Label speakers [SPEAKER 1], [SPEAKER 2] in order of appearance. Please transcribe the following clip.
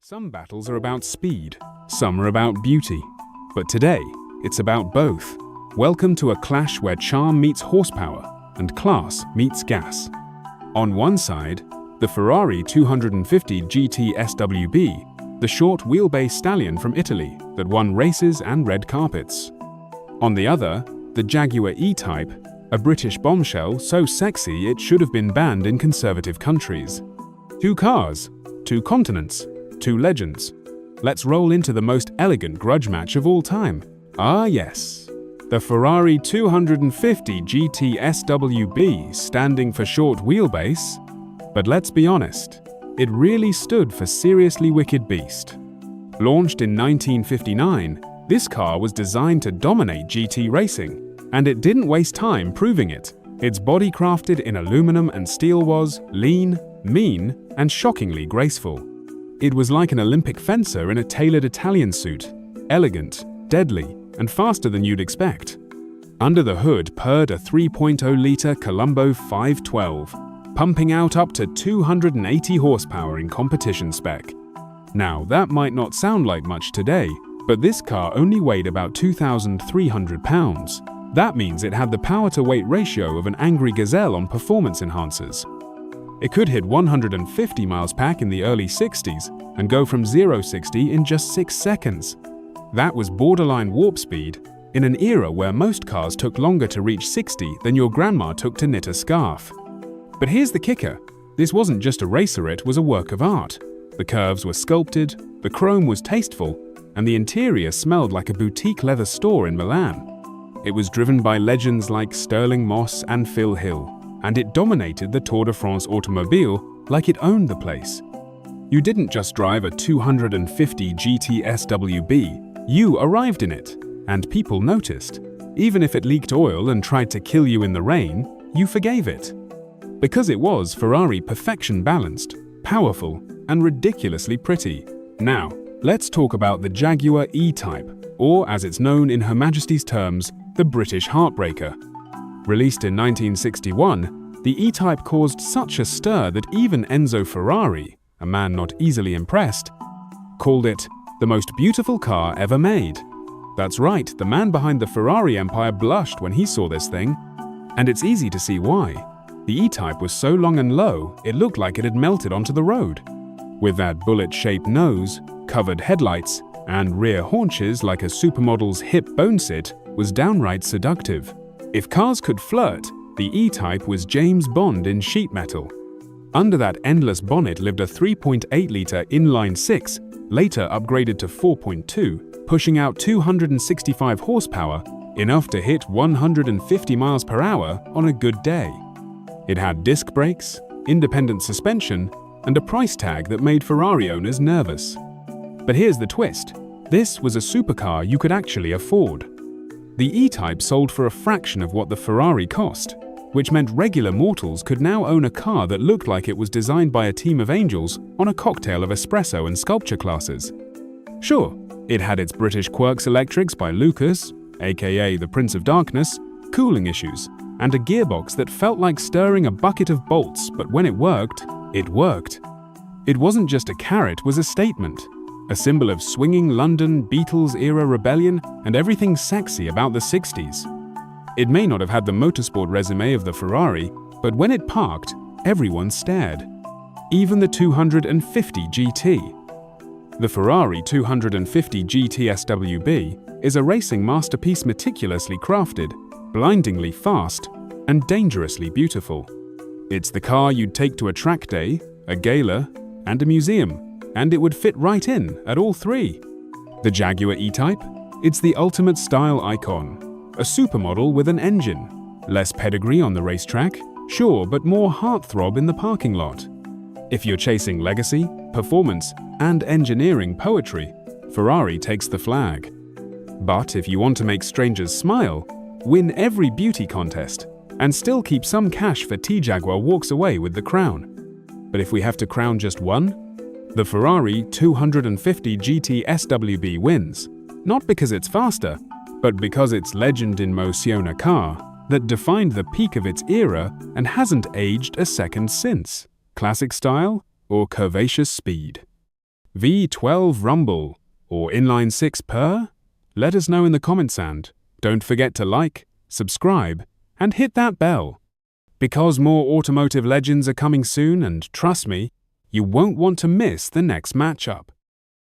[SPEAKER 1] Some battles are about speed, some are about beauty, but today, it's about both. Welcome to a clash where charm meets horsepower and class meets gas. On one side, the Ferrari 250 GT SWB, the short wheelbase stallion from Italy that won races and red carpets. On the other, the Jaguar E-Type, a British bombshell so sexy it should have been banned in conservative countries. Two cars, two continents, two legends. Let's roll into the most elegant grudge match of all time. Ah yes, the Ferrari 250 GT SWB standing for short wheelbase. But let's be honest, it really stood for seriously wicked beast. Launched in 1959, this car was designed to dominate GT racing, and it didn't waste time proving it. Its body crafted in aluminum and steel was lean, mean, and shockingly graceful. It was like an Olympic fencer in a tailored Italian suit, elegant, deadly, and faster than you'd expect. Under the hood purred a 3.0-litre Colombo 512, pumping out up to 280 horsepower in competition spec. Now, that might not sound like much today, but this car only weighed about 2,300 pounds. That means it had the power-to-weight ratio of an angry gazelle on performance enhancers. It could hit 150 miles per hour in the early 60s and go from 0-60 in just 6 seconds. That was borderline warp speed in an era where most cars took longer to reach 60 than your grandma took to knit a scarf. But here's the kicker. This wasn't just a racer, it was a work of art. The curves were sculpted, the chrome was tasteful, and the interior smelled like a boutique leather store in Milan. It was driven by legends like Sterling Moss and Phil Hill, and it dominated the Tour de France automobile like it owned the place. You didn't just drive a 250 GT SWB, you arrived in it, and people noticed. Even if it leaked oil and tried to kill you in the rain, you forgave it. Because it was Ferrari perfection balanced, powerful, and ridiculously pretty. Now, let's talk about the Jaguar E-Type, or as it's known in Her Majesty's terms, the British Heartbreaker. Released in 1961, the E-Type caused such a stir that even Enzo Ferrari, a man not easily impressed, called it the most beautiful car ever made. That's right, the man behind the Ferrari empire blushed when he saw this thing. And it's easy to see why. The E-Type was so long and low, it looked like it had melted onto the road. With that bullet-shaped nose, covered headlights, and rear haunches like a supermodel's hip bone sit was downright seductive. If cars could flirt, the E-Type was James Bond in sheet metal. Under that endless bonnet lived a 3.8-litre inline-six, later upgraded to 4.2, pushing out 265 horsepower, enough to hit 150 miles per hour on a good day. It had disc brakes, independent suspension, and a price tag that made Ferrari owners nervous. But here's the twist. This was a supercar you could actually afford. The E-Type sold for a fraction of what the Ferrari cost, which meant regular mortals could now own a car that looked like it was designed by a team of angels on a cocktail of espresso and sculpture classes. Sure, it had its British Quirks electrics by Lucas, aka the Prince of Darkness, cooling issues, and a gearbox that felt like stirring a bucket of bolts, but when it worked, it worked. It wasn't just a car, it was a statement. A symbol of swinging London Beatles-era rebellion and everything sexy about the 60s. It may not have had the motorsport resume of the Ferrari, but when it parked, everyone stared. Even the 250 GT. The Ferrari 250 GT SWB is a racing masterpiece meticulously crafted, blindingly fast, and dangerously beautiful. It's the car you'd take to a track day, a gala, and a museum, and it would fit right in at all three. The Jaguar E-Type? It's the ultimate style icon. A supermodel with an engine. Less pedigree on the racetrack, sure, but more heartthrob in the parking lot. If you're chasing legacy, performance, and engineering poetry, Ferrari takes the flag. But if you want to make strangers smile, win every beauty contest, and still keep some cash for T-Jaguar walks away with the crown. But if we have to crown just one, the Ferrari 250 GT SWB wins, not because it's faster, but because it's legend in motion, a car that defined the peak of its era and hasn't aged a second since. Classic style or curvaceous speed? V12 rumble or inline-6 purr? Let us know in the comments and don't forget to like, subscribe, and hit that bell. Because more automotive legends are coming soon, and trust me, you won't want to miss the next matchup.